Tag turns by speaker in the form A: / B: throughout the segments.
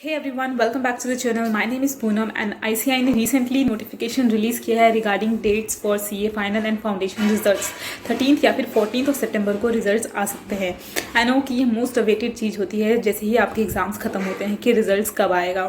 A: Hey everyone, welcome back to the channel. My name is Poonam and ICI ने recently notification release किया है regarding dates for CA final and foundation results. 13th या फिर 14th of September को results आ सकते हैं. I know कि ये most awaited चीज़ होती है जैसे ही आपके एग्ज़ाम्स ख़त्म होते हैं कि results कब आएगा.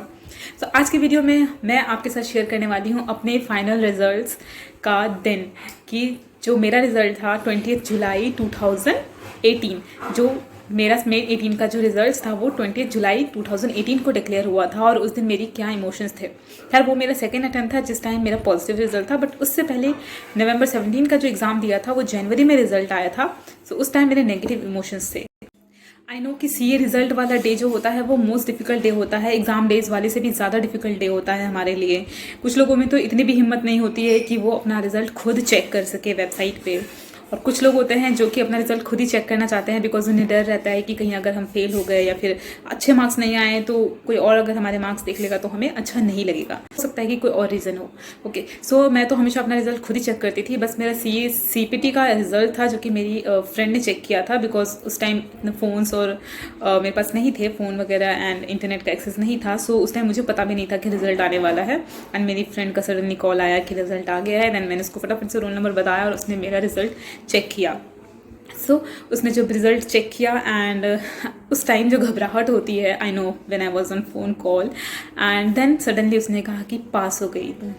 A: तो आज की वीडियो में मैं आपके साथ शेयर करने वाली हूँ अपने फाइनल रिजल्ट्स का दिन कि जो मेरा रिज़ल्ट था 20 जुलाई 2018 जो मेरा मे 18 का जो रिजल्ट था वो 20 जुलाई 2018 को डिक्लेयर हुआ था और उस दिन मेरी क्या इमोशंस थे. खैर वो मेरा सेकेंड अटैम्प्ट था जिस टाइम मेरा पॉजिटिव रिजल्ट था, बट उससे पहले नवंबर 17 का जो एग्ज़ाम दिया था वो जनवरी में रिजल्ट आया था. सो उस टाइम मेरे नेगेटिव इमोशंस थे. आई नो कि सीए रिजल्ट वाला डे जो होता है वो मोस्ट डिफिकल्ट डे होता है, एग्जाम डेज वाले से भी ज़्यादा डिफिकल्ट डे होता है हमारे लिए. कुछ लोगों में तो इतनी भी हिम्मत नहीं होती है कि वो अपना रिजल्ट खुद चेक कर सके वेबसाइट पे, और कुछ लोग होते हैं जो कि अपना रिजल्ट खुद ही चेक करना चाहते हैं बिकॉज उन्हें डर रहता है कि कहीं अगर हम फेल हो गए या फिर अच्छे मार्क्स नहीं आए तो कोई और अगर हमारे मार्क्स देख लेगा तो हमें अच्छा नहीं लगेगा. हो सकता है कि कोई और रीज़न हो. ओके, सो मैं तो हमेशा अपना रिजल्ट खुद ही चेक करती थी. बस मेरा CPT का रिजल्ट था जो कि मेरी फ्रेंड ने चेक किया था बिकॉज उस टाइम इतने फ़ोन्स और मेरे पास नहीं थे फ़ोन वगैरह एंड इंटरनेट का एक्सेस नहीं था. सो उस टाइम मुझे पता भी नहीं था कि रिजल्ट आने वाला है. एंड मेरी फ्रेंड का सडनली कॉल आया कि रिजल्ट आ गया है. दैन मैंने उसको फटाफट से रोल नंबर बताया और उसने मेरा रिजल्ट चेक किया. सो उसने जब रिज़ल्ट चेक किया एंड उस टाइम जो घबराहट होती है, I know when I was on phone call, and then suddenly उसने कहा कि पास हो गई तुम.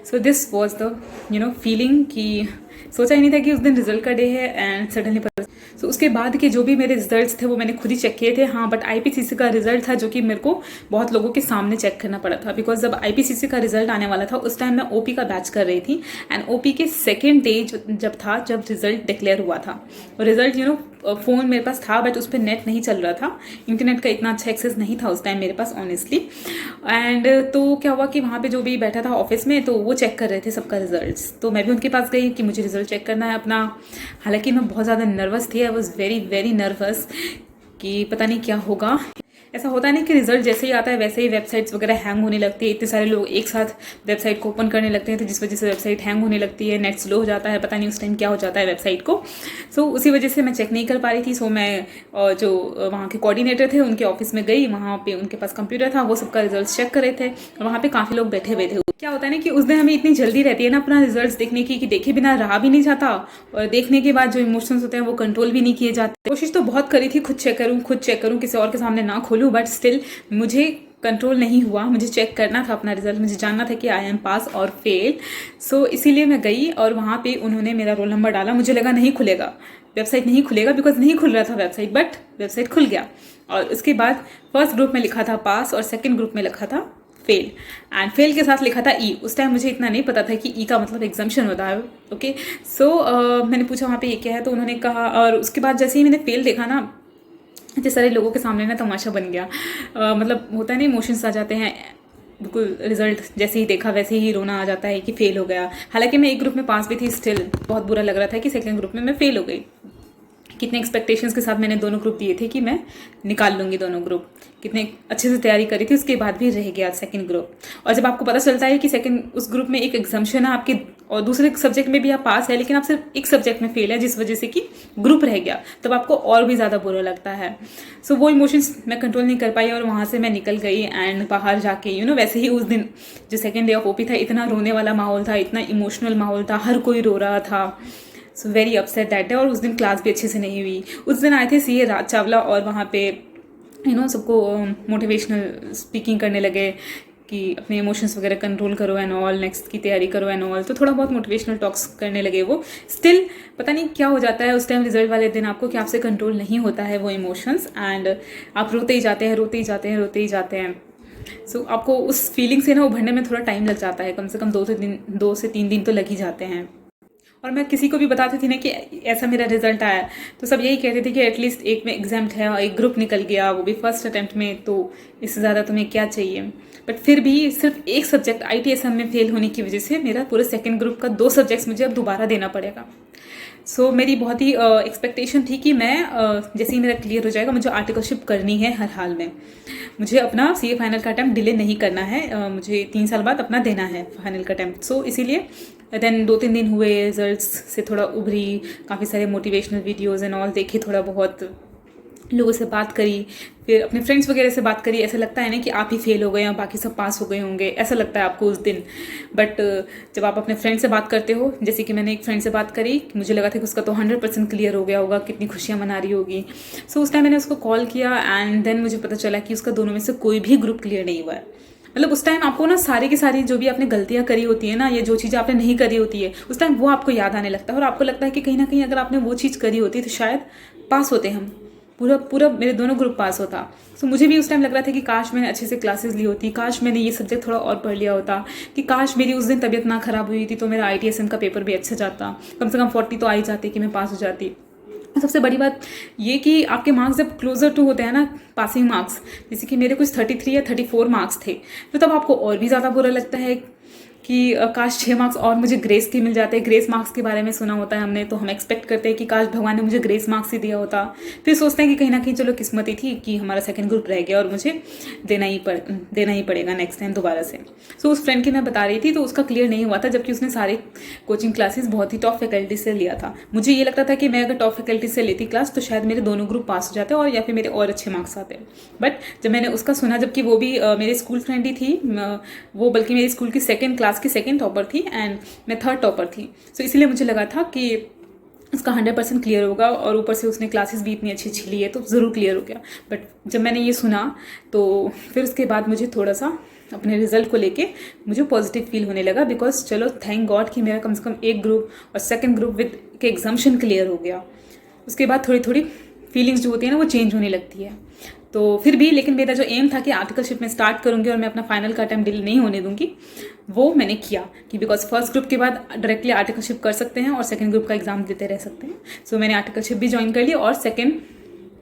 A: So this was the feeling कि सोचा ही नहीं था कि उस दिन रिजल्ट का डे है एंड सडनली पता. सो उसके बाद के जो भी मेरे रिजल्ट्स थे वो मैंने खुद ही चेक किए थे. हाँ, बट IPCC का रिजल्ट था जो कि मेरे को बहुत लोगों के सामने चेक करना पड़ा था बिकॉज जब IPCC का रिजल्ट आने वाला था उस टाइम मैं OP का बैच कर रही थी एंड OP के सेकेंड डे जब रिजल्ट डिक्लेयर हुआ था. और रिजल्ट फ़ोन मेरे पास था बट उस पर नेट नहीं चल रहा था, इंटरनेट का इतना अच्छा एक्सेस नहीं था उस टाइम मेरे पास ऑनेस्टली. एंड तो क्या हुआ कि वहाँ पे जो भी बैठा था ऑफिस में तो वो चेक कर रहे थे सबका रिजल्ट्स. तो मैं भी उनके पास गई कि मुझे रिजल्ट चेक करना है अपना. हालांकि मैं बहुत ज़्यादा नर्वस थी, I was very very nervous कि पता नहीं क्या होगा. ऐसा होता नहीं कि रिजल्ट जैसे ही आता है वैसे ही वेबसाइट्स वगैरह हैंग होने लगती है. इतने सारे लोग एक साथ वेबसाइट को ओपन करने लगते हैं तो जिस वजह से वेबसाइट हैंग होने लगती है, नेट स्लो हो जाता है, पता नहीं उस टाइम क्या हो जाता है वेबसाइट को. सो उसी वजह से मैं चेक नहीं कर पा रही थी. सो मैं जो वहाँ के कोऑर्डिनेटर थे उनके ऑफिस में गई. वहाँ पे उनके पास कंप्यूटर था, वो सबका रिजल्ट चेक कर रहे थे और वहाँ पे काफ़ी लोग बैठे हुए थे. क्या होता है ना कि उस दिन हमें इतनी जल्दी रहती है ना अपना रिजल्ट देखने की कि देखे बिना रहा भी नहीं जाता, और देखने के बाद जो इमोशंस होते हैं वो कंट्रोल भी नहीं किए जाते. कोशिश तो बहुत करी थी खुद चेक करूँ किसी और के सामने ना खोलूँ, बट स्टिल मुझे कंट्रोल नहीं हुआ. मुझे चेक करना था अपना रिजल्ट, मुझे जानना था कि आई एम पास और फेल. सो इसीलिए मैं गई और वहाँ पे उन्होंने मेरा रोल नंबर डाला. मुझे लगा नहीं खुलेगा, वेबसाइट नहीं खुलेगा बिकॉज नहीं खुल रहा था वेबसाइट, बट वेबसाइट खुल गया. और उसके बाद फर्स्ट ग्रुप में लिखा था पास और सेकेंड ग्रुप में लिखा था फेल, एंड फेल के साथ लिखा था ई. उस टाइम मुझे इतना नहीं पता था कि ई का मतलब एग्जाम्शन होता है. ओके, सो मैंने पूछा वहाँ पे ये क्या है, तो उन्होंने कहा. और उसके बाद जैसे ही मैंने फेल देखा ना, इतने सारे लोगों के सामने ना तमाशा बन गया. मतलब होता है ना, इमोशंस आ जाते हैं. बिल्कुल रिजल्ट जैसे ही देखा वैसे ही रोना आ जाता है कि फेल हो गया. हालांकि मैं एक ग्रुप में पास भी थी, स्टिल बहुत बुरा लग रहा था कि सेकेंड ग्रुप में मैं फेल हो गई. कितने एक्सपेक्टेशंस के साथ मैंने दोनों ग्रुप दिए थे कि मैं निकाल लूँगी दोनों ग्रुप, कितने अच्छे से तैयारी करी थी, उसके बाद भी रह गया सेकंड ग्रुप. और जब आपको पता चलता है कि सेकंड उस ग्रुप में एक एग्जाम्शन है आपके और दूसरे सब्जेक्ट में भी आप पास है लेकिन आप सिर्फ एक सब्जेक्ट में फेल है जिस वजह से कि ग्रुप रह गया, तब आपको और भी ज़्यादा बुरा लगता है. सो वो इमोशंस मैं कंट्रोल नहीं कर पाई और वहाँ से मैं निकल गई. एंड बाहर जाके वैसे ही उस दिन जो सेकेंड डे ऑफ OP था, इतना रोने वाला माहौल था, इतना इमोशनल माहौल था, हर कोई रो रहा था. So very upset that day. और उस दिन क्लास भी अच्छे से नहीं हुई. उस दिन आए थे CA राज चावला और वहाँ पे सबको मोटिवेशनल स्पीकिंग करने लगे कि अपने इमोशंस वगैरह कंट्रोल करो एंड ऑल, नेक्स्ट की तैयारी करो एंड ऑल. तो थोड़ा बहुत मोटिवेशनल टॉक्स करने लगे वो. स्टिल पता नहीं क्या हो जाता है उस टाइम रिजल्ट वाले दिन आपको कि आपसे कंट्रोल नहीं होता है वो इमोशंस, एंड आप रोते ही जाते हैं, रोते ही जाते हैं, रोते ही जाते हैं. सो आपको उस फीलिंग से ना उभरने में थोड़ा टाइम लग जाता है, कम से कम 2 से 3 दिन तो लग ही जाते हैं. और मैं किसी को भी बताती थी ना कि ऐसा मेरा रिजल्ट आया तो सब यही कहते थे कि एटलीस्ट एक में एग्जाम्ट है और एक ग्रुप निकल गया, वो भी फर्स्ट अटैम्प्ट में, तो इससे ज़्यादा तुम्हें क्या चाहिए. बट फिर भी सिर्फ एक सब्जेक्ट ITSM में फेल होने की वजह से मेरा पूरे सेकेंड ग्रुप का 2 सब्जेक्ट्स मुझे अब दोबारा देना पड़ेगा. सो मेरी बहुत ही एक्सपेक्टेशन थी कि मैं जैसे ही मेरा क्लियर हो जाएगा मुझे आर्टिकलशिप करनी है हर हाल में. मुझे अपना CA फाइनल का अटैम्प्ट डिले नहीं करना है. मुझे 3 साल बाद अपना देना है फाइनल का अटैम्प्ट. सो इसीलिए देन 2-3 दिन हुए, रिजल्ट्स से थोड़ा उभरी, काफ़ी सारे मोटिवेशनल वीडियोज़ एंड ऑल देखे थोड़ा बहुत. लोगों से बात करी, फिर अपने फ्रेंड्स वगैरह से बात करी। ऐसा लगता है ना कि आप ही फेल हो गए और बाकी सब पास हो गए होंगे, ऐसा लगता है आपको उस दिन। बट जब आप अपने फ्रेंड से बात करते हो, जैसे कि मैंने एक फ्रेंड से बात करी, मुझे लगा था कि उसका तो 100% क्लियर हो गया होगा, कितनी खुशियाँ मना रही होगी। सो उस टाइम मैंने उसको कॉल किया एंड देन मुझे पता चला कि उसका दोनों में से कोई भी ग्रुप क्लियर नहीं हुआ है। मतलब उस टाइम आपको ना सारी की सारी जो भी आपने गलतियां करी होती है ना, या जो चीज़ आपने नहीं करी होती है, उस टाइम वो आपको याद आने लगता है और आपको लगता है कि कहीं ना कहीं अगर आपने वो चीज़ करी होती तो शायद पास होते हम, पूरा पूरा मेरे दोनों ग्रुप पास होता। सो मुझे भी उस टाइम लग रहा था कि काश मैंने अच्छे से क्लासेस ली होती, काश मैंने ये सब्जेक्ट थोड़ा और पढ़ लिया होता, कि काश मेरी उस दिन तबीयत ना खराब हुई थी तो मेरा ITSM का पेपर भी अच्छा जाता, कम से कम 40 तो आ ही जाती कि मैं पास हो जाती। सबसे बड़ी बात ये कि आपके मार्क्स जब क्लोजर टू होते हैं ना, पासिंग मार्क्स, जैसे कि मेरे कुछ 33 या 34 मार्क्स थे, तो तब आपको और भी ज़्यादा बुरा लगता है कि काश 6 मार्क्स और मुझे ग्रेस के मिल जाते। ग्रेस मार्क्स के बारे में सुना होता है हमने, तो हम एक्सपेक्ट करते हैं कि काश भगवान ने मुझे ग्रेस मार्क्स ही दिया होता। फिर सोचते हैं कि कहीं ना कहीं चलो किस्मत ही थी कि हमारा सेकंड ग्रुप रह गया और मुझे देना ही पड़ेगा नेक्स्ट टाइम दोबारा से। सो उस फ्रेंड की मैं बता रही थी, तो उसका क्लियर नहीं हुआ था, जबकि उसने सारे कोचिंग क्लासेस बहुत ही टॉप फैकल्टी से लिया था। मुझे ये लगता था कि मैं अगर टॉप फैकल्टी से लेती क्लास तो शायद मेरे दोनों ग्रुप पास हो जाते और या फिर मेरे और अच्छे मार्क्स आते। बट जब मैंने उसका सुना, जबकि वो भी मेरे स्कूल फ्रेंड ही थी, वो बल्कि मेरी स्कूल की सेकेंड क्लास की सेकेंड टॉपर थी एंड मैं थर्ड टॉपर थी। सो इसलिए मुझे लगा था कि उसका 100% क्लियर होगा और ऊपर से उसने क्लासेस भी इतनी अच्छी अच्छी ली है तो ज़रूर क्लियर हो गया। बट जब मैंने ये सुना तो फिर उसके बाद मुझे थोड़ा सा अपने रिजल्ट को लेके मुझे पॉजिटिव फील होने लगा, बिकॉज चलो थैंक गॉड कि मेरा कम से कम एक ग्रुप और सेकंड ग्रुप विद के एग्जाम्शन क्लियर हो गया। उसके बाद थोड़ी थोड़ी फीलिंग्स जो होती है ना वो चेंज होने लगती है। तो फिर भी लेकिन मेरा जो एम था कि आर्टिकलशिप में स्टार्ट करूंगी और मैं अपना फाइनल का अटेम्प्ट डिले नहीं होने दूंगी, वो मैंने किया कि बिकॉज फर्स्ट ग्रुप के बाद डायरेक्टली आर्टिकलशिप कर सकते हैं और सेकंड ग्रुप का एग्जाम देते रह सकते हैं। सो मैंने आर्टिकलशिप भी ज्वाइन कर ली और सेकंड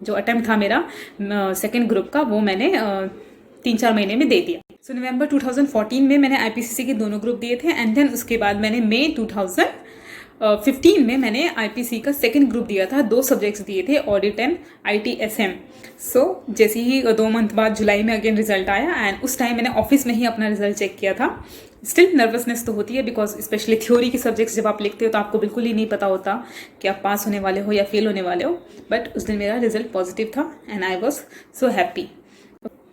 A: जो अटेम्प्ट था मेरा सेकंड ग्रुप का, वो मैंने 3-4 महीने में दे दिया। सो नवंबर 2014 में मैंने IPCC के दोनों ग्रुप दिए थे एंड देन उसके बाद मैंने मई 2015 में मैंने IPC का सेकंड ग्रुप दिया था। 2 सब्जेक्ट्स दिए थे, ऑडिट एंड ITSM। सो जैसे ही 2 मंथ बाद जुलाई में अगेन रिजल्ट आया एंड उस टाइम मैंने ऑफिस में ही अपना रिजल्ट चेक किया था। स्टिल नर्वसनेस तो होती है, बिकॉज स्पेशली थ्योरी के सब्जेक्ट्स जब आप लिखते हो तो आपको बिल्कुल ही नहीं पता होता कि आप पास होने वाले हो या फेल होने वाले हो। बट उस दिन मेरा रिजल्ट पॉजिटिव था and I was so happy.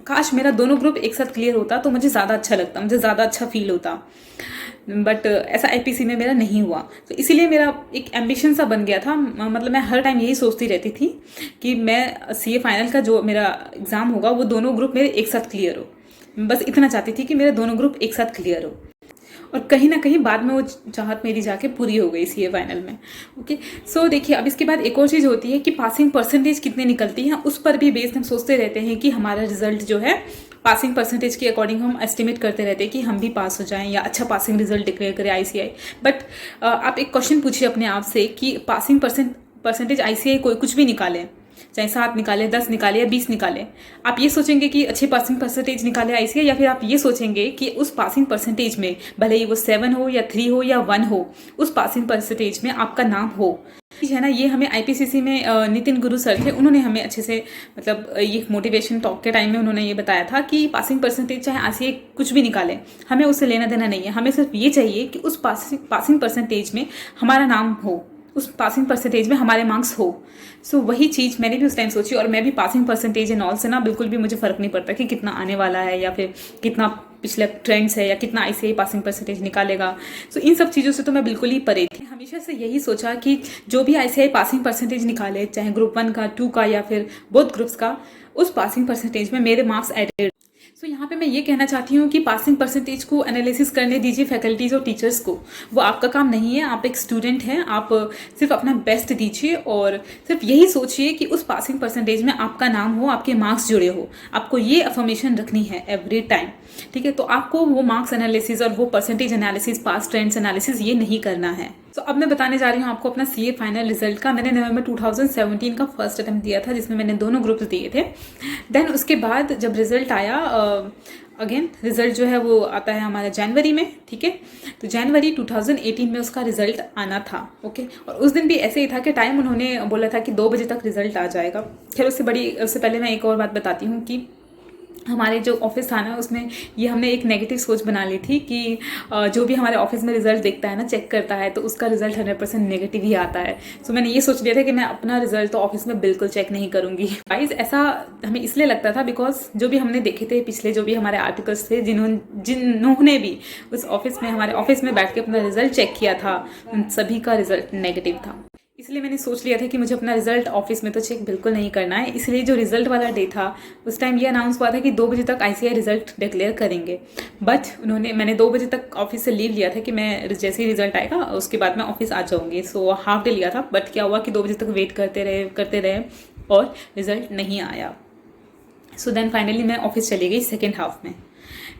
A: काश मेरा दोनों ग्रुप एक साथ क्लियर होता तो मुझे ज़्यादा अच्छा लगता, मुझे ज़्यादा अच्छा फील होता। बट ऐसा IPC में मेरा नहीं हुआ, तो इसीलिए मेरा एक एम्बिशन सा बन गया था। मतलब मैं हर टाइम यही सोचती रहती थी कि मैं CA फाइनल का जो मेरा एग्ज़ाम होगा वो दोनों ग्रुप मेरे एक साथ क्लियर हो। बस इतना चाहती थी कि मेरे दोनों ग्रुप एक साथ क्लियर हो, और कहीं ना कहीं बाद में वो चाहत मेरी जाके पूरी हो गई CA फाइनल में। ओके, सो देखिए अब इसके बाद एक और चीज़ होती है कि पासिंग परसेंटेज कितने निकलती है, उस पर भी बेस्ड हम सोचते रहते हैं कि हमारा रिजल्ट जो है पासिंग परसेंटेज के अकॉर्डिंग हम एस्टिमेट करते रहते हैं कि हम भी पास हो जाएं या अच्छा पासिंग रिजल्ट डिक्लेयर करें ICI। बट आप एक क्वेश्चन पूछिए अपने आप से कि पासिंग परसेंटेज ICI कोई कुछ भी निकाले, चाहे 7 निकाले, 10 निकाले या 20 निकाले, आप ये सोचेंगे कि अच्छे पासिंग परसेंटेज निकाले ICI, या फिर आप ये सोचेंगे कि उस पासिंग परसेंटेज में भले ही वो 7 हो या 3 हो या 1 हो, उस पासिंग परसेंटेज में आपका नाम हो, है ना। ये हमें IPCC में नितिन गुरु सर थे, उन्होंने हमें अच्छे से मतलब ये मोटिवेशन टॉक के टाइम में उन्होंने ये बताया था कि पासिंग परसेंटेज चाहे ICI कुछ भी निकाले, हमें उससे लेना देना नहीं है, हमें सिर्फ ये चाहिए कि उस पासिंग परसेंटेज में हमारा नाम हो, उस पासिंग परसेंटेज में हमारे मार्क्स हो। सो वही चीज़ मैंने भी उस टाइम सोची, और मैं भी पासिंग परसेंटेज एंड ऑल से ना बिल्कुल भी मुझे फ़र्क नहीं पड़ता कि कितना आने वाला है या फिर कितना पिछले ट्रेंड्स है या कितना ICI पासिंग परसेंटेज निकालेगा। सो इन सब चीज़ों से तो मैं बिल्कुल ही परे थी। हमेशा से यही सोचा कि जो भी ICI पासिंग परसेंटेज निकाले, चाहे ग्रुप 1 का, 2 का या फिर बोथ ग्रुप्स का, उस पासिंग परसेंटेज में मेरे मार्क्स एडेड। सो यहाँ पे मैं ये कहना चाहती हूँ कि पासिंग परसेंटेज को एनालिसिस करने दीजिए फैकल्टीज़ और टीचर्स को, वो आपका काम नहीं है। आप एक स्टूडेंट हैं, आप सिर्फ अपना बेस्ट दीजिए और सिर्फ यही सोचिए कि उस पासिंग परसेंटेज में आपका नाम हो, आपके मार्क्स जुड़े हो। आपको ये अफर्मेशन रखनी है एवरी टाइम, ठीक है। तो आपको वो मार्क्स एनालिसिस और वो परसेंटेज एनालिसिस, पास ट्रेंड्स एनालिसिस ये नहीं करना है। तो अब मैं बताने जा रही हूँ आपको अपना CA फाइनल रिजल्ट का। मैंने नवंबर 2017 का फर्स्ट अटेम्प्ट दिया था, जिसमें मैंने दोनों ग्रुप्स दिए थे। देन उसके बाद जब रिजल्ट आया, अगेन रिजल्ट जो है वो आता है हमारा जनवरी में, ठीक है। तो जनवरी 2018 में उसका रिजल्ट आना था, ओके। और उस दिन भी ऐसे ही था कि टाइम उन्होंने बोला था कि 2 बजे तक रिजल्ट आ जाएगा। खैर उससे पहले मैं एक और बात बताती हूँ कि हमारे जो ऑफिस था ना उसमें ये हमने एक नेगेटिव सोच बना ली थी कि जो भी हमारे ऑफिस में रिजल्ट देखता है ना, चेक करता है, तो उसका रिजल्ट 100% नेगेटिव ही आता है। सो मैंने ये सोच लिया था कि मैं अपना रिजल्ट तो ऑफिस में बिल्कुल चेक नहीं करूँगी। गाइस ऐसा हमें इसलिए लगता था बिकॉज जो भी हमने देखे थे पिछले जो भी हमारे आर्टिकल्स थे, जिन्होंने भी उस ऑफिस में हमारे ऑफिस में बैठ के अपना रिजल्ट चेक किया था, उन सभी का रिजल्ट नेगेटिव था। इसलिए मैंने सोच लिया था कि मुझे अपना रिजल्ट ऑफिस में तो चेक बिल्कुल नहीं करना है। इसलिए जो रिजल्ट वाला डे था उस टाइम ये अनाउंस हुआ था कि 2 बजे तक आईसीआई रिजल्ट डिक्लेयर करेंगे। बट मैंने 2 बजे तक ऑफिस से लीव लिया था कि मैं जैसे ही रिजल्ट आएगा उसके बाद मैं ऑफिस आ जाऊँगी। सो हाफ डे लिया था। बट क्या हुआ कि 2 बजे तक वेट करते रहे और रिजल्ट नहीं आया। सो देन फाइनली मैं ऑफिस चली गई सेकेंड हाफ में।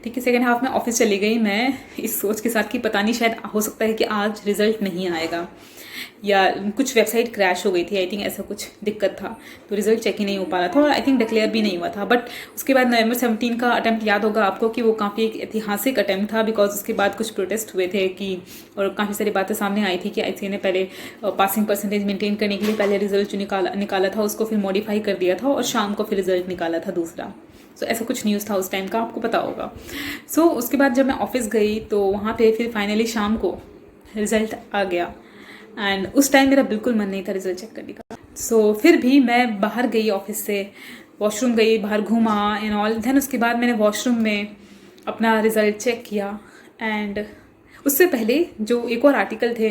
A: ठीक है, सेकेंड हाफ में ऑफिस चली गई मैं इस सोच के साथ कि पता नहीं शायद हो सकता है कि आज रिजल्ट नहीं आएगा या कुछ वेबसाइट क्रैश हो गई थी, आई थिंक ऐसा कुछ दिक्कत था, तो रिजल्ट चेक ही नहीं हो पा रहा था और आई थिंक डिक्लेयर भी नहीं हुआ था। बट उसके बाद नवंबर 17 का अटैम्प्ट याद होगा आपको कि वो काफ़ी एक ऐतिहासिक अटैम्प्ट था बिकॉज उसके बाद कुछ प्रोटेस्ट हुए थे कि और काफ़ी सारी बातें सामने आई थी कि आईसीआई ने पहले पासिंग परसेंटेज मेंटेन करने के लिए पहले रिजल्ट जो निकाला था उसको फिर मॉडिफाई कर दिया था और शाम को फिर रिजल्ट निकाला था दूसरा। सो ऐसा कुछ न्यूज़ था उस टाइम का, आपको पता होगा। सो उसके बाद जब मैं ऑफिस गई तो वहाँ पे फिर फाइनली शाम को रिजल्ट आ गया एंड उस टाइम मेरा बिल्कुल मन नहीं था रिजल्ट चेक करने का। सो फिर भी मैं बाहर गई ऑफिस से, वॉशरूम गई, बाहर घूमा एंड ऑल। देन उसके बाद मैंने वॉशरूम में अपना रिजल्ट चेक किया एंड उससे पहले जो एक और आर्टिकल थे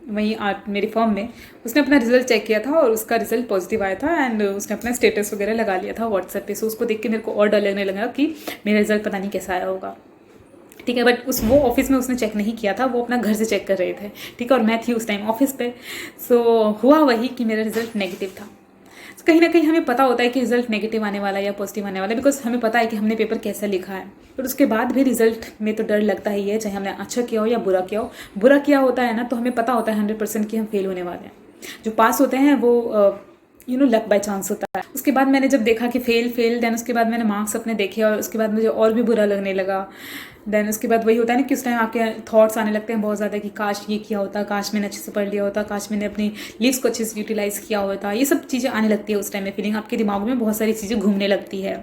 A: वहीं मेरी फर्म में, उसने अपना रिजल्ट चेक किया था और उसका रिजल्ट पॉजिटिव आया था एंड उसने अपना स्टेटस वगैरह लगा लिया था व्हाट्सएप पे। सो उसको देख के मेरे को और डर लगने लगा कि मेरा रिजल्ट पता नहीं कैसा आया होगा। ठीक है, बट वो ऑफिस में उसने चेक नहीं किया था, वो अपना घर से चेक कर रहे थे। ठीक है, और मैं थी उस टाइम ऑफिस पे। सो हुआ वही कि मेरा रिजल्ट नेगेटिव था। तो कहीं ना कहीं हमें पता होता है कि रिजल्ट नेगेटिव आने वाला है या पॉजिटिव आने वाला है बिकॉज हमें पता है कि हमने पेपर कैसा लिखा है। पर उसके बाद भी रिजल्ट में तो डर लगता ही है, चाहे हमने अच्छा किया हो या बुरा किया हो। बुरा किया होता है ना तो हमें पता होता है 100% कि हम फेल होने वाले हैं। जो पास होते हैं वो लक बाय चांस होता है। उसके बाद मैंने जब देखा कि फेल देन उसके बाद मैंने मार्क्स अपने देखे और उसके बाद मुझे और भी बुरा लगने लगा। देन उसके बाद वही होता है ना कि उस टाइम आपके थॉट्स आने लगते हैं बहुत ज़्यादा कि काश ये किया होता, काश मैंने अच्छे से पढ़ लिया होता, काश मैंने अपनी लीव्स को अच्छे से यूटिलाइज़ किया होता। ये सब चीज़ें आने लगती है उस टाइम में, फीलिंग आपके दिमाग में बहुत सारी चीज़ें घूमने लगती है।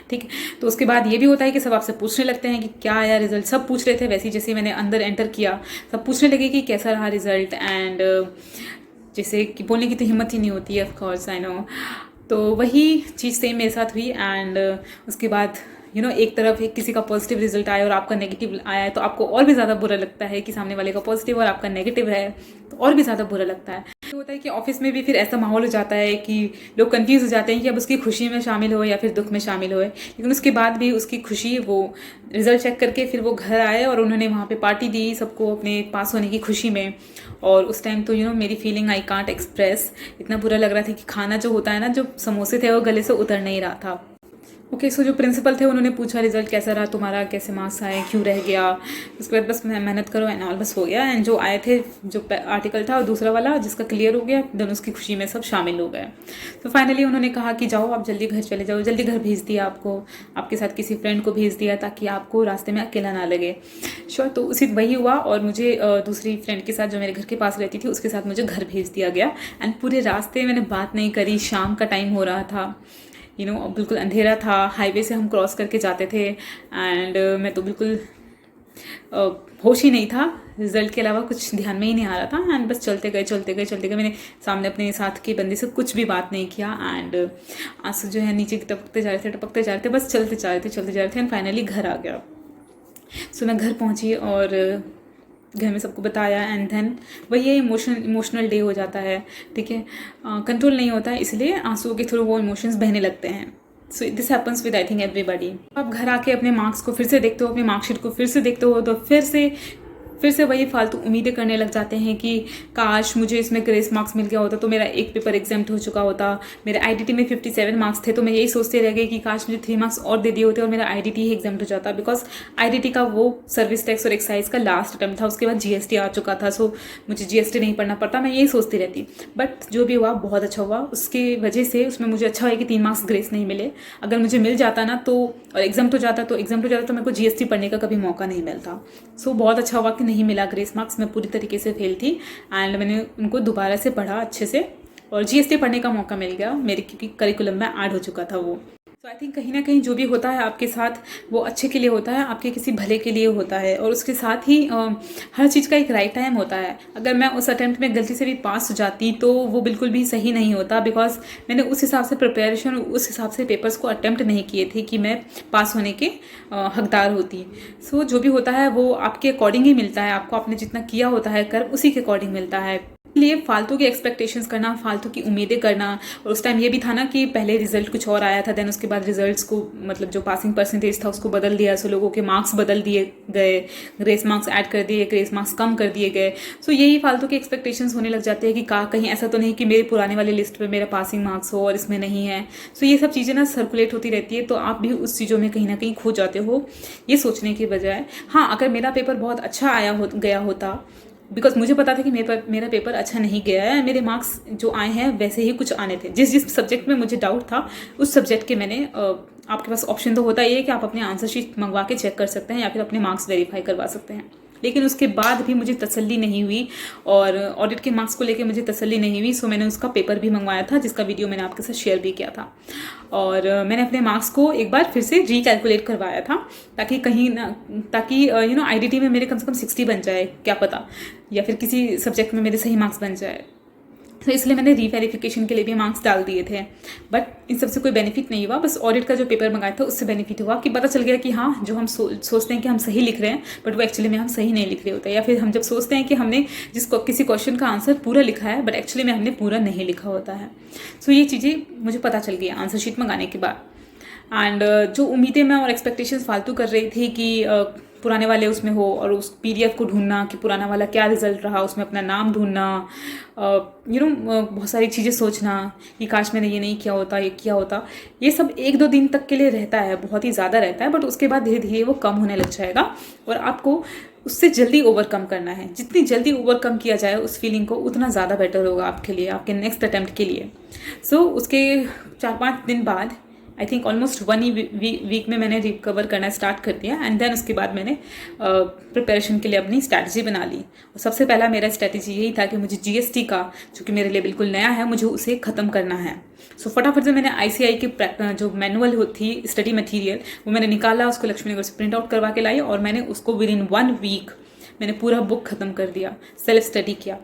A: ठीक है, तो उसके बाद ये भी होता है कि सब आपसे पूछने लगते हैं कि क्या आया रिजल्ट। सब पूछ रहे थे वैसे ही जैसे मैंने अंदर एंटर किया, सब पूछने लगे कि कैसा रहा रिजल्ट एंड जैसे कि बोलने की तो हिम्मत ही नहीं होती है, ऑफ कोर्स आई नो। तो वही चीज़ सेम मेरे साथ हुई एंड उसके बाद एक तरफ किसी का पॉजिटिव रिजल्ट आया और आपका नेगेटिव आया है तो आपको और भी ज़्यादा बुरा लगता है कि सामने वाले का पॉजिटिव और आपका नेगेटिव है तो और भी ज़्यादा बुरा लगता है। तो होता है कि ऑफिस में भी फिर ऐसा माहौल हो जाता है कि लोग कंफ्यूज हो जाते हैं कि अब उसकी खुशी में शामिल हो या फिर दुख में शामिल हो। लेकिन उसके बाद भी उसकी खुशी, वो रिजल्ट चेक करके फिर वो घर आए और उन्होंने वहाँ पे पार्टी दी सबको अपने पास होने की खुशी में। और उस टाइम तो मेरी फीलिंग आई कांट एक्सप्रेस। इतना बुरा लग रहा था कि खाना जो होता है ना, जो समोसे थे वो गले से उतर नहीं रहा था। ओके, सो जो प्रिंसिपल थे उन्होंने पूछा रिजल्ट कैसा रहा तुम्हारा, कैसे मार्क्स आए, क्यों रह गया। उसके बाद बस मेहनत करो एंड ऑल, बस हो गया। एंड जो आए थे, जो आर्टिकल था और दूसरा वाला जिसका क्लियर हो गया, देन उसकी खुशी में सब शामिल हो गए। तो फाइनली उन्होंने कहा कि जाओ आप जल्दी घर चले जाओ। जल्दी घर भेज दिया आपको, आपके साथ किसी फ्रेंड को भेज दिया ताकि आपको रास्ते में अकेला ना लगे। श्योर, तो उसी वही हुआ और मुझे दूसरी फ्रेंड के साथ जो मेरे घर के पास रहती थी उसके साथ मुझे घर भेज दिया गया। एंड पूरे रास्ते मैंने बात नहीं करी। शाम का टाइम हो रहा था, बिल्कुल अंधेरा था। हाईवे से हम क्रॉस करके जाते थे एंड मैं तो बिल्कुल होश ही नहीं था, रिजल्ट के अलावा कुछ ध्यान में ही नहीं आ रहा था। एंड बस चलते गए। मैंने सामने अपने साथ के बंदे से कुछ भी बात नहीं किया एंड आंसू जो है नीचे टपकते जा रहे थे, बस चलते जा रहे थे एंड फाइनली घर आ गया। सो मैं घर पहुंची और घर में सबको बताया एंड देन वही इमोशनल डे हो जाता है। ठीक है, कंट्रोल नहीं होता है, इसलिए आंसुओं के थ्रू वो इमोशंस बहने लगते हैं। So this happens with I think everybody. आप घर आके अपने मार्क्स को फिर से देखते हो, अपनी मार्कशीट को फिर से देखते हो तो फिर से वही फालतू उम्मीदें करने लग जाते हैं कि काश मुझे इसमें ग्रेस मार्क्स मिल गया होता तो मेरा एक पेपर एग्जाम्प्ट हो चुका होता। मेरे आईडीटी में 57 मार्क्स थे तो मैं यही सोचते रह गई कि काश मुझे 3 मार्क्स और दे दिए होते और मेरा आईडीटी ही एग्जाम्प्ट हो जाता। बिकॉज आईडीटी का वो सर्विस टैक्स और एक्साइज का लास्ट अटेम्प्ट था, उसके बाद जीएसटी आ चुका था। सो मुझे जीएसटी नहीं पढ़ना पड़ता, मैं यही सोचती रहती। बट जो भी हुआ बहुत अच्छा हुआ, उसकी वजह से उसमें मुझे अच्छा है कि 3 मार्क्स ग्रेस नहीं मिले। अगर मुझे मिल जाता ना तो और एग्जाम्प्ट हो जाता तो मेरे को जीएसटी पढ़ने का कभी मौका नहीं मिलता। सो बहुत अच्छा हुआ कि नहीं मिला ग्रेस मार्क्स। मैं पूरी तरीके से फेल थी एंड मैंने उनको दोबारा से पढ़ा अच्छे से और जीएसटी पढ़ने का मौका मिल गया मेरे, क्योंकि करिकुलम में ऐड हो चुका था वो। तो आई थिंक कहीं ना कहीं जो भी होता है आपके साथ वो अच्छे के लिए होता है, आपके किसी भले के लिए होता है, और उसके साथ ही हर चीज़ का एक राइट टाइम होता है। अगर मैं उस अटेम्प्ट में गलती से भी पास हो जाती तो वो बिल्कुल भी सही नहीं होता, बिकॉज मैंने उस हिसाब से प्रिपरेशन, उस हिसाब से पेपर्स को अटेम्प्ट नहीं किए थे कि मैं पास होने के हकदार होती। सो जो भी होता है वो आपके अकॉर्डिंग ही मिलता है, आपको आपने जितना किया होता है कर्म उसी के अकॉर्डिंग मिलता है। इसलिए फालतू की एक्सपेक्टेशंस करना, फालतू की उम्मीदें करना, और उस टाइम ये भी था ना कि पहले रिजल्ट कुछ और आया था, देन उसके बाद रिजल्ट्स को मतलब जो पासिंग परसेंटेज था उसको बदल दिया, सो लोगों के मार्क्स बदल दिए गए, ग्रेस मार्क्स ऐड कर दिए, ग्रेस मार्क्स कम कर दिए गए। सो यही फालतू के एक्सपेक्टेशंस होने लग जाते हैं कि कहीं ऐसा तो नहीं कि मेरे पुराने वाले लिस्ट में मेरा पासिंग मार्क्स हो और इसमें नहीं है। सो ये सब चीज़ें ना सर्कुलेट होती रहती है, तो आप भी उस चीज़ों में कहीं ना कहीं खो जाते हो ये सोचने के बजाय। हाँ, अगर मेरा पेपर बहुत अच्छा गया होता, बिकॉज मुझे पता था कि मेरा पेपर अच्छा नहीं गया है, मेरे मार्क्स जो आए हैं वैसे ही कुछ आने थे, जिस सब्जेक्ट में मुझे डाउट था उस सब्जेक्ट के मैंने आपके पास ऑप्शन तो होता ही है कि आप अपने आंसर शीट मंगवा के चेक कर सकते हैं या फिर अपने मार्क्स वेरीफाई करवा सकते हैं। लेकिन उसके बाद भी मुझे तसल्ली नहीं हुई और ऑडिट के मार्क्स को लेके मुझे तसल्ली नहीं हुई, सो मैंने उसका पेपर भी मंगवाया था जिसका वीडियो मैंने आपके साथ शेयर भी किया था। और मैंने अपने मार्क्स को एक बार फिर से रिकैलकुलेट करवाया था ताकि आईडीटी में मेरे कम से कम 60 बन जाए, क्या पता, या फिर किसी सब्जेक्ट में मेरे सही मार्क्स बन जाए। तो इसलिए मैंने रीवेरिफिकेशन के लिए भी मार्क्स डाल दिए थे, बट इन सबसे कोई बेनिफिट नहीं हुआ। बस ऑडिट का जो पेपर मंगाया था उससे बेनिफिट हुआ कि पता चल गया कि हाँ, जो हम सोचते हैं कि हम सही लिख रहे हैं बट वो एक्चुअली में हम सही नहीं लिख रहे होते, या फिर हम जब सोचते हैं कि हमने किसी क्वेश्चन का आंसर पूरा लिखा है बट एक्चुअली में हमने पूरा नहीं लिखा होता है। सो ये चीज़ें मुझे पता चल गई आंसर शीट मंगाने के बाद। एंड जो उम्मीदें मैं और एक्सपेक्टेशंस फालतू कर रही थी कि पुराने वाले उसमें हो और उस पीडीएफ को ढूंढना कि पुराना वाला क्या रिजल्ट रहा, उसमें अपना नाम ढूंढना, बहुत सारी चीज़ें सोचना कि काश मैंने ये नहीं किया होता, ये किया होता, ये सब 1-2 दिन तक के लिए रहता है, बहुत ही ज़्यादा रहता है, बट उसके बाद धीरे धीरे वो कम होने लग जाएगा और आपको उससे जल्दी ओवरकम करना है। जितनी जल्दी ओवरकम किया जाए उस फीलिंग को उतना ज़्यादा बेटर होगा आपके लिए, आपके नेक्स्ट अटैम्प्ट के लिए। सो उसके 4-5 दिन बाद आई थिंक ऑलमोस्ट 1 वीक में मैंने रिकवर करना स्टार्ट कर दिया, एंड देन उसके बाद मैंने प्रिपरेशन के लिए अपनी स्ट्रैटेजी बना ली। और सबसे पहला मेरा स्ट्रैटेजी यही था कि मुझे जीएसटी का, जो कि मेरे लिए बिल्कुल नया है, मुझे उसे ख़त्म करना है। सो फटाफट से मैंने आईसीआई की जो मैनुअल थी स्टडी मटीरियल वो मैंने निकाला, उसको लक्ष्मी नगर से प्रिंट आउट करवा के लाई और मैंने उसको विद इन 1 वीक मैंने पूरा बुक ख़त्म कर दिया, सेल्फ स्टडी किया।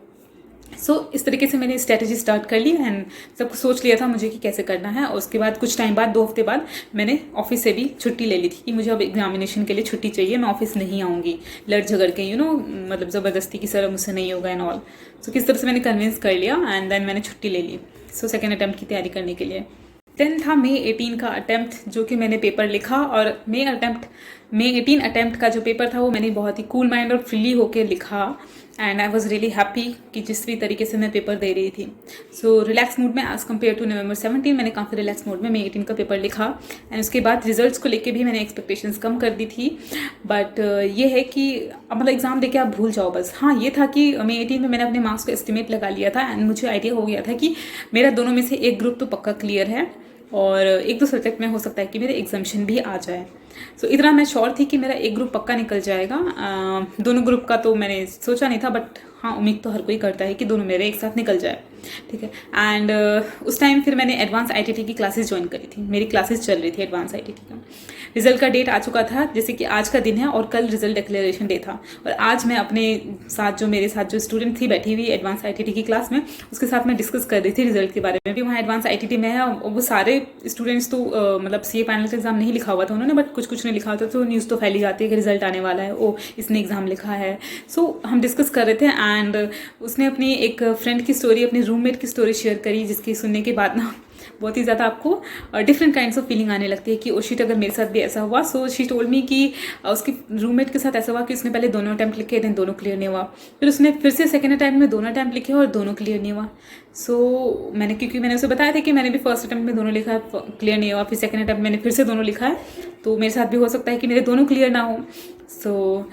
A: सो इस तरीके से मैंने स्ट्रैटेजी स्टार्ट कर ली एंड सब कुछ सोच लिया था मुझे कि कैसे करना है। और उसके बाद कुछ टाइम बाद 2 हफ्ते बाद मैंने ऑफिस से भी छुट्टी ले ली थी कि मुझे अब एग्जामिनेशन के लिए छुट्टी चाहिए, मैं ऑफिस नहीं आऊँगी लड़ झगड़ के, मतलब ज़बरदस्ती की सर मुझसे नहीं होगा एंड ऑल। सो किस तरह से मैंने कन्विंस कर लिया एंड देन मैंने छुट्टी ले ली सो सेकेंड अटैम्प्ट की तैयारी करने के लिए। देन था May 18 का अटैम्प्ट, जो कि मैंने पेपर लिखा, और May 18 अटैम्प्ट का जो पेपर था वो मैंने बहुत ही कूल माइंड और फ्रीली होकर लिखा and I was really happy कि जिस भी तरीके से मैं पेपर दे रही थी। सो रिलैक्स मूड में एज़ कम्पेयर टू November 17 मैंने काफ़ी रिलैक्स मूड में May 18 का पेपर लिखा एंड उसके बाद रिजल्ट्स को लेके भी मैंने एक्सपेक्टेशंस कम कर दी थी। बट ये है कि अब मतलब एग्ज़ाम देके आप भूल जाओ बस। हाँ, ये था कि May 18 में मैंने अपने मार्क्स को एस्टिमेट लगा लिया था एंड मुझे आइडिया हो गया था कि मेरा दोनों में से एक ग्रुप तो पक्का क्लियर है और 1-2 सब्जेक्ट में हो सकता है कि मेरे एग्जाम्शन भी आ जाए। सो इतना मैं श्योर थी कि मेरा एक ग्रुप पक्का निकल जाएगा। दोनों ग्रुप का तो मैंने सोचा नहीं था, बट हाँ, उम्मीद तो हर कोई करता है कि दोनों मेरे एक साथ निकल जाए, ठीक है। एंड उस टाइम फिर मैंने एडवांस आईटीटी की क्लासेस ज्वाइन करी थी, मेरी क्लासेस चल रही थी एडवांस आईटीटी का। रिजल्ट का डेट आ चुका था, जैसे कि आज का दिन है और कल रिजल्ट डिक्लेरेशन डे था, और आज मैं अपने साथ मेरे साथ जो स्टूडेंट थी बैठी हुई एडवांस आईटीटी की क्लास में, उसके साथ मैं डिस्कस कर रही थी रिजल्ट के बारे में भी। वहाँ एडवांस आईटीटी में है, वो सारे स्टूडेंट्स तो मतलब सीए फाइनल का एग्जाम नहीं लिखा हुआ था उन्होंने, बट कुछ ने लिखा होता, तो न्यूज़ तो फैली जाती है कि रिजल्ट आने वाला है, ओ इसने एग्जाम लिखा है। सो हम डिस्कस कर रहे थे एंड उसने अपनी एक फ्रेंड की स्टोरी, अपनी रूममेट की स्टोरी शेयर करी, जिसकी सुनने के बाद ना बहुत ही ज़्यादा आपको डिफरेंट काइंड्स ऑफ फीलिंग आने लगती है कि ओ शिट, अगर मेरे साथ भी ऐसा हुआ। सो शी टोल्ड मी कि उसकी रूममेट के साथ ऐसा हुआ कि उसने पहले दोनों अटैम्प्ट लिखे, देन दोनों क्लियर नहीं हुआ, फिर उसने फिर से सेकंड अटैम्प्ट में दोनों अटैम्प्ट लिखे और दोनों क्लियर नहीं हुआ। सो क्योंकि मैंने उसे बताया था कि मैंने भी फर्स्ट अटैम्प्ट में दोनों लिखा है, क्लियर नहीं हुआ, फिर सेकंड अटैम्प्ट मैंने फिर से दोनों लिखा है, तो मेरे साथ भी हो सकता है कि मेरे दोनों क्लियर ना हो। सो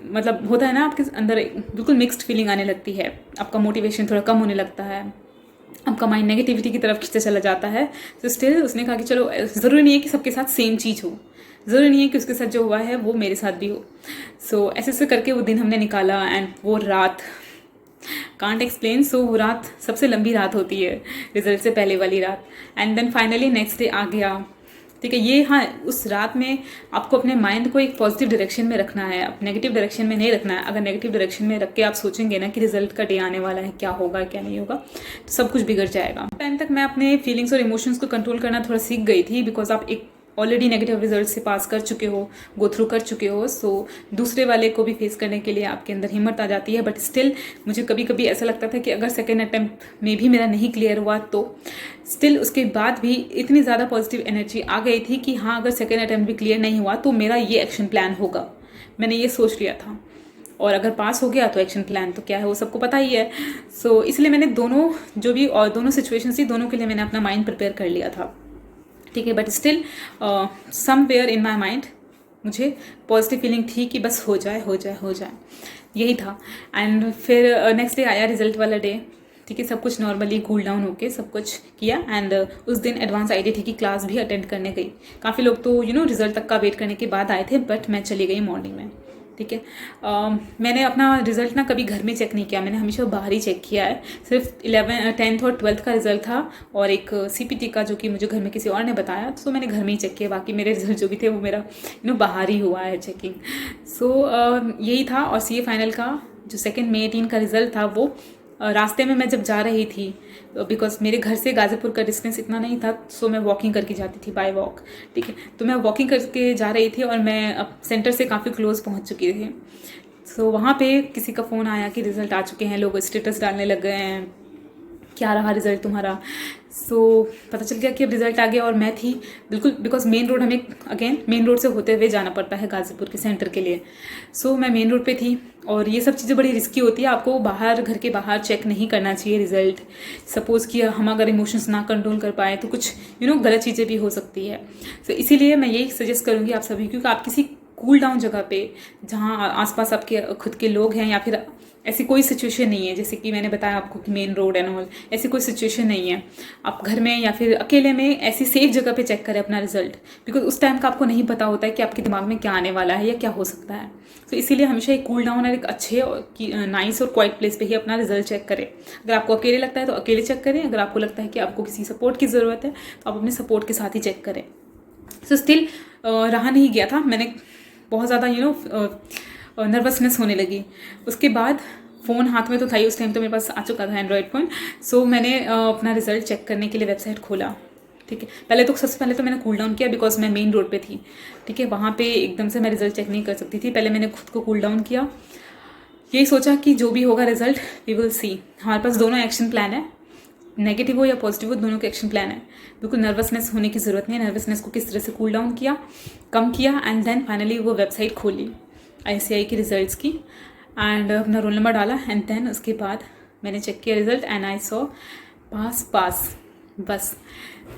A: मतलब होता है ना, आपके अंदर बिल्कुल मिक्स्ड फीलिंग आने लगती है, आपका मोटिवेशन थोड़ा कम होने लगता है, आपका माइंड नेगेटिविटी की तरफ खींचते चला जाता है। तो स्टिल उसने कहा कि चलो, ज़रूरी नहीं है कि सबके साथ सेम चीज़ हो, ज़रूरी नहीं है कि उसके साथ जो हुआ है वो मेरे साथ भी हो। सो ऐसे करके वो दिन हमने निकाला एंड वो रात कांट एक्सप्लेन। सो वो रात सबसे लंबी रात होती है, रिजल्ट से पहले वाली रात। And then finally next day आ गया ठीक है। ये हाँ, उस रात में आपको अपने माइंड को एक पॉजिटिव डायरेक्शन में रखना है, अब नेगेटिव डायरेक्शन में नहीं रखना है। अगर नेगेटिव डायरेक्शन में रख के आप सोचेंगे ना कि रिजल्ट का डे आने वाला है, क्या होगा क्या नहीं होगा, तो सब कुछ बिगड़ जाएगा। टाइम तक मैं अपने फीलिंग्स और इमोशंस को कंट्रोल करना थोड़ा सीख गई थी, बिकॉज आप एक ऑलरेडी नेगेटिव रिजल्ट से पास कर चुके हो, गो थ्रू कर चुके हो, सो दूसरे वाले को भी फेस करने के लिए आपके अंदर हिम्मत आ जाती है। बट स्टिल मुझे कभी कभी ऐसा लगता था कि अगर सेकेंड अटेम्प्ट में भी मेरा नहीं क्लियर हुआ तो स्टिल उसके बाद भी इतनी ज़्यादा पॉजिटिव एनर्जी आ गई थी कि हाँ, अगर सेकेंड अटेम्प्ट भी क्लियर नहीं हुआ तो मेरा ये एक्शन प्लान होगा, मैंने ये सोच लिया था। और अगर पास हो गया तो एक्शन प्लान तो क्या है वो सबको पता ही है। सो इसलिए मैंने दोनों जो भी और दोनों सिचुएशन थी, दोनों के लिए मैंने अपना माइंड प्रिपेयर कर लिया था, ठीक है। But still somewhere in my mind मुझे पॉजिटिव फीलिंग थी कि बस हो जाए हो जाए हो जाए, यही था। एंड फिर नेक्स्ट डे आया रिजल्ट वाला डे, ठीक है। सब कुछ नॉर्मली कूल डाउन होके सब कुछ किया। एंड उस दिन एडवांस आईडी थी कि क्लास भी अटेंड करने गई। काफ़ी लोग तो रिजल्ट तक का वेट करने के बाद आए थे, बट मैं चली गई मॉर्निंग में, ठीक है। मैंने अपना रिजल्ट ना कभी घर में चेक नहीं किया, मैंने हमेशा बाहर ही चेक किया है। सिर्फ 10th और 12th का रिजल्ट था और एक सीपीटी का जो कि मुझे घर में किसी और ने बताया, तो मैंने घर में ही चेक किया। बाकी मेरे रिजल्ट जो भी थे वो मेरा बाहर ही हुआ है चेकिंग। सो यही था। और सीए फाइनल का जो 2 मई 18 का रिजल्ट था वो रास्ते में मैं जब जा रही थी, बिकॉज मेरे घर से गाज़ीपुर का डिस्टेंस इतना नहीं था, सो मैं वॉकिंग करके जाती थी, बाय वॉक, ठीक है। तो मैं वॉकिंग करके जा रही थी और मैं अब सेंटर से काफ़ी क्लोज पहुंच चुकी थी। सो वहाँ पे किसी का फ़ोन आया कि रिज़ल्ट आ चुके हैं, लोग स्टेटस डालने लग गए हैं, क्या रहा रिज़ल्ट तुम्हारा। सो पता चल गया कि अब रिज़ल्ट आ गया। और मैं थी बिल्कुल, बिकॉज मेन रोड हमें अगेन मेन रोड से होते हुए जाना पड़ता है गाज़ीपुर के सेंटर के लिए। सो मैं मेन रोड पे थी और ये सब चीज़ें बड़ी रिस्की होती है, आपको बाहर, घर के बाहर चेक नहीं करना चाहिए रिज़ल्ट। सपोज़ कि हम अगर इमोशंस ना कंट्रोल कर पाए तो कुछ गलत चीज़ें भी हो सकती है। सो इसीलिए मैं यही सजेस्ट करूँगी आप सभी, क्योंकि आप किसी कूल डाउन जगह पे जहाँ आसपास आपके खुद के लोग हैं, या फिर ऐसी कोई सिचुएशन नहीं है, जैसे कि मैंने बताया आपको कि मेन रोड एंड ऑल, ऐसी कोई सिचुएशन नहीं है। आप घर में या फिर अकेले में ऐसी सेफ जगह पे चेक करें अपना रिजल्ट, बिकॉज उस टाइम का आपको नहीं पता होता है कि आपके दिमाग में क्या आने वाला है या क्या हो सकता है। तो इसीलिए हमेशा एक कूल डाउन और एक अच्छे नाइस और क्वाइट प्लेस पे ही अपना रिजल्ट चेक करें। अगर आपको अकेले लगता है तो अकेले चेक करें, अगर आपको लगता है कि आपको किसी सपोर्ट की ज़रूरत है तो आप अपने सपोर्ट के साथ ही चेक करें। सो स्टिल रहा नहीं गया था, मैंने बहुत ज़्यादा नर्वसनेस होने लगी। उसके बाद फ़ोन हाथ में तो था ही, उस टाइम तो मेरे पास आ चुका था एंड्रॉयड फ़ोन। सो मैंने अपना रिजल्ट चेक करने के लिए वेबसाइट खोला, ठीक है। सबसे पहले तो मैंने कूल डाउन किया, बिकॉज मैं मेन रोड पे थी, ठीक है। वहाँ पे एकदम से मैं रिजल्ट चेक नहीं कर सकती थी, पहले मैंने खुद को कूल डाउन किया। यही सोचा कि जो भी होगा रिजल्ट वी विल सी। हमारे पास दोनों एक्शन प्लान है, नेगेटिव हो या पॉजिटिव हो, दोनों के एक्शन प्लान है। बिल्कुल नर्वसनेस होने की ज़रूरत नहीं है। नर्वसनेस को किस तरह से कूल डाउन किया, कम किया, एंड देन फाइनली वो वेबसाइट खोली ICI की रिजल्ट्स की, एंड अपना रोल नंबर डाला, एंड देन उसके बाद मैंने चेक किया रिजल्ट एंड आई सॉ पास बस।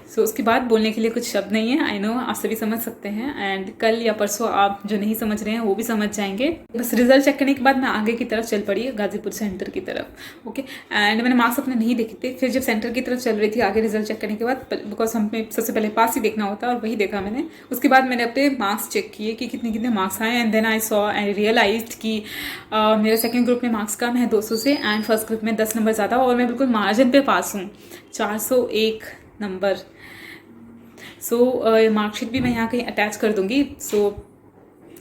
A: सो उसके बाद बोलने के लिए कुछ शब्द नहीं है। आई नो आप सभी समझ सकते हैं, एंड कल या परसों आप जो नहीं समझ रहे हैं वो भी समझ जाएंगे। बस रिजल्ट चेक करने के बाद मैं आगे की तरफ चल पड़ी, गाजीपुर सेंटर की तरफ, ओके। एंड मैंने मार्क्स अपने नहीं देखे थे। फिर जब सेंटर की तरफ चल रही थी आगे रिजल्ट चेक करने के बाद, बिकॉज हमें सबसे पहले पास ही देखना होता है, और वही देखा मैंने। उसके बाद मैंने अपने मार्क्स चेक किए कि कितने कितने मार्क्स आए, and then I saw and realised कि मेरे सेकेंड ग्रुप में मार्क्स कम है 200 से, एंड फर्स्ट ग्रुप में 10 नंबर ज़्यादा, और मैं बिल्कुल मार्जिन पे पास हूँ, 401 नंबर। सो मार्कशीट भी मैं यहाँ कहीं अटैच कर दूंगी। सो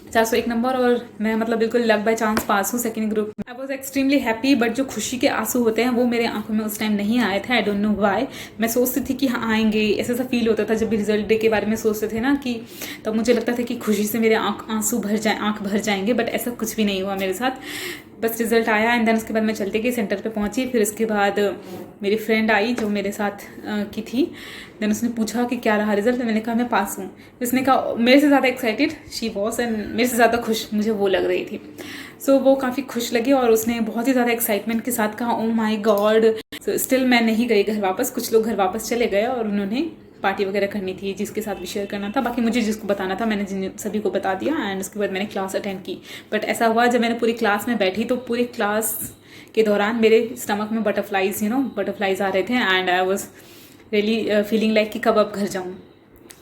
A: 401 नंबर, और मैं मतलब बिल्कुल लक बाय चांस पास हूँ सेकंड ग्रुप में। I was extremely happy, but जो खुशी के आंसू होते हैं वो मेरे आंखों में उस टाइम नहीं आए थे। I don't know why. मैं सोचती थी कि हाँ आएंगे, ऐसा फील होता था जब भी रिजल्ट डे के बारे में सोचते थे ना, कि तब मुझे लगता था कि खुशी से मेरे आंख भर जाएंगे, बट ऐसा कुछ भी नहीं हुआ मेरे साथ। बस रिजल्ट आया, एंड देन उसके बाद मैं चलते गई सेंटर पे पहुंची। फिर उसके बाद मेरी फ्रेंड आई जो मेरे साथ की थी। देन उसने पूछा कि क्या रहा रिजल्ट, मैंने कहा मैं पास हूँ। उसने कहा मेरे से ज़्यादा एक्साइटेड शी वॉज, एंड मेरे से ज़्यादा खुश मुझे वो लग रही थी। सो वो काफ़ी खुश लगी, और उसने बहुत ही ज़्यादा एक्साइटमेंट के साथ कहा ओ माई गॉड। सो स्टिल मैं नहीं गई घर वापस, कुछ लोग घर वापस चले गए, और उन्होंने पार्टी वगैरह करनी थी, जिसके साथ भी शेयर करना था। बाकी मुझे जिसको बताना था मैंने जिन सभी को बता दिया, एंड उसके बाद मैंने क्लास अटेंड की। बट ऐसा हुआ जब मैंने पूरी क्लास में बैठी तो पूरी क्लास के दौरान मेरे स्टमक में बटरफ्लाइज आ रहे थे, and I was really feeling like कि कब अब घर जाऊँ,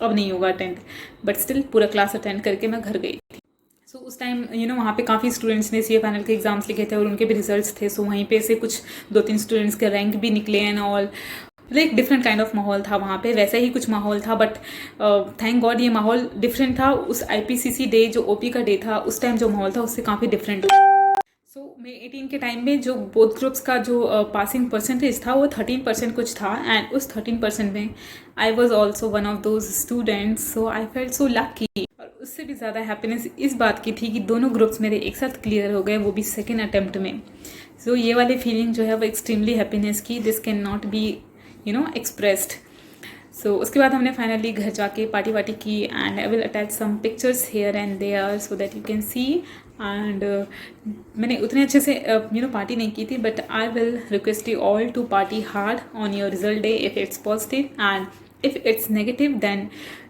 A: अब नहीं होगा अटेंड। बट स्टिल पूरा क्लास अटेंड करके मैं घर गई थी। सो उस टाइम वहाँ पे काफ़ी स्टूडेंट्स ने सीए फाइनल के एग्जाम्स लिखे थे, और उनके भी रिजल्ट्स थे। सो वहीं पे से कुछ 2-3 स्टूडेंट्स के रैंक भी निकले एंड ऑल। मतलब एक डिफरेंट काइंड ऑफ माहौल था वहाँ पे, वैसा ही कुछ माहौल था, बट थैंक गॉड ये माहौल डिफरेंट था। उस IPCC डे जो OP का डे था उस टाइम जो माहौल था उससे काफ़ी डिफरेंट। सो May 18 के टाइम में जो बोथ ग्रुप्स का जो पासिंग परसेंटेज था वो 13% कुछ था, एंड उस 13% में I was also one of those students, so I felt so lucky. और उससे भी ज़्यादा हैप्पीनेस इस बात की थी कि दोनों ग्रुप्स मेरे एक साथ क्लियर हो गए, वो भी सेकेंड अटेम्प्ट में। सो ये वाली फीलिंग जो है वो एक्सट्रीमली हैप्पीनेस की, this can not be expressed. So उसके बाद हमने फाइनली घर जाके पार्टी वार्टी की, and I will attach some pictures here and there so that you can see. And मैंने उतने अच्छे से पार्टी नहीं की थी, but I will request you all to party hard on your result day if it's positive, and if it's negative then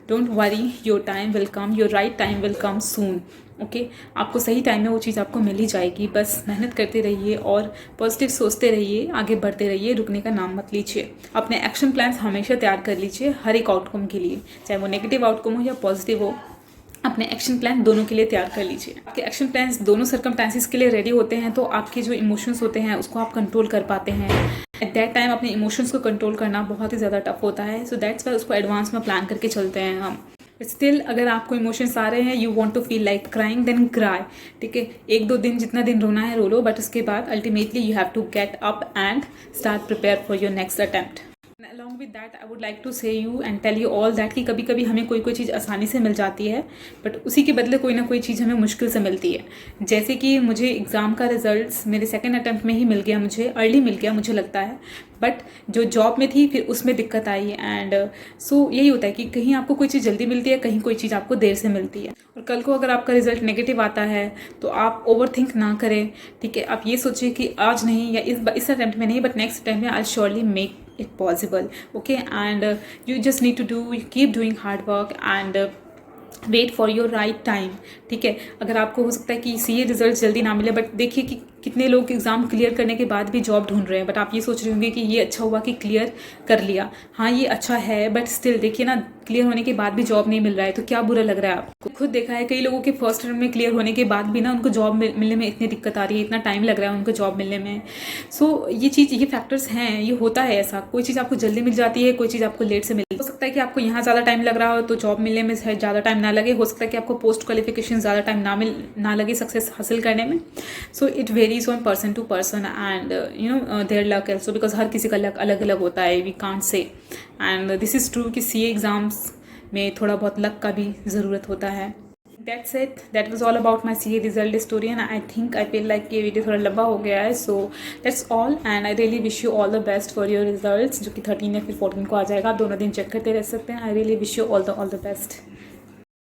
A: don't worry, your time will come, your right time will come soon. Okay, आपको सही time में वो चीज़ आपको मिल ही जाएगी। बस मेहनत करते रहिए और पॉजिटिव सोचते रहिए, आगे बढ़ते रहिए, रुकने का नाम मत लीजिए। अपने एक्शन प्लान्स हमेशा तैयार कर लीजिए हर एक आउटकम के लिए, चाहे वो नेगेटिव आउटकम हो या पॉजिटिव हो, अपने एक्शन प्लान दोनों के लिए तैयार कर लीजिए। आपके एक्शन प्लान्स दोनों सर्कमस्टेंसेस के लिए रेडी होते हैं तो आपके जो इमोशंस होते हैं उसको आप कंट्रोल कर पाते हैं। एट दैट टाइम अपने इमोशंस को कंट्रोल करना बहुत ही ज़्यादा टफ होता है, सो दैट्स वाई उसको एडवांस में प्लान करके चलते हैं हम। स्टिल अगर आपको इमोशंस आ रहे हैं, you want to feel like crying, then cry. ठीक है, 1-2 दिन जितना दिन रोना है रो लो, बट उसके बाद ultimately you have to get up and start prepare for your next attempt. Along with that I would like to say you and tell you all that कि कभी कभी हमें कोई चीज़ आसानी से मिल जाती है, बट उसी के बदले कोई ना कोई चीज़ हमें मुश्किल से मिलती है। जैसे कि मुझे एग्ज़ाम का रिजल्ट्स मेरे सेकंड अटेम्प्ट में ही मिल गया, मुझे अर्ली मिल गया मुझे लगता है, बट जो जॉब में थी फिर उसमें दिक्कत आई। एंड सो यही होता है कि कहीं आपको कोई चीज़ जल्दी मिलती है, कहीं कोई चीज़ आपको देर से मिलती है। और कल को अगर आपका रिजल्ट नेगेटिव आता है तो आप ओवर थिंक ना करें। ठीक है, आप ये सोचिए कि आज नहीं या इस अटेम्प्ट में नहीं, बट नेक्स्ट अटेम्प्ट में I surely make it possible. Okay, and you just need to keep doing hard work and wait for your right time. ठीक है, अगर आपको हो सकता है कि CA रिजल्ट जल्दी ना मिले, बट देखिए कि कितने लोग एग्ज़ाम क्लियर करने के बाद भी जॉब ढूंढ रहे हैं, बट आप ये सोच रहे होंगे कि ये अच्छा हुआ कि क्लियर कर लिया। हाँ ये अच्छा है, बट स्टिल देखिए ना, क्लियर होने के बाद भी जॉब नहीं मिल रहा है तो क्या बुरा लग रहा है आपको। खुद देखा है कई लोगों के फर्स्ट टर्म में क्लियर होने के बाद भी ना उनको जॉब मिलने में इतनी दिक्कत आ रही है, इतना टाइम लग रहा है उनको जॉब मिलने में। सो ये फैक्टर्स हैं, ये होता है ऐसा। कोई चीज़ आपको जल्दी मिल जाती है, कोई चीज़ आपको लेट से मिलती है। हो सकता है कि आपको यहाँ ज़्यादा टाइम लग रहा हो तो जॉब मिलने में ज़्यादा टाइम ना लगे, हो सकता है कि आपको पोस्ट क्वालिफिकेशन ज़्यादा टाइम ना लगे सक्सेस हासिल करने में। So it varies on person to person and their luck also, because हर किसी का लक अलग अलग होता है, we can't say. And this is true कि CA एग्ज़ाम्स में थोड़ा बहुत लक का भी ज़रूरत होता है। That's it. That was all about my CA result story, and I think I feel like ये वीडियो थोड़ा लंबा हो गया है, so that's all, and I really wish you all the best for your results जो कि 13 या फिर 14 को आ जाएगा। आप दोनों दिन चेक करते रह सकते हैं। I really wish you all the best.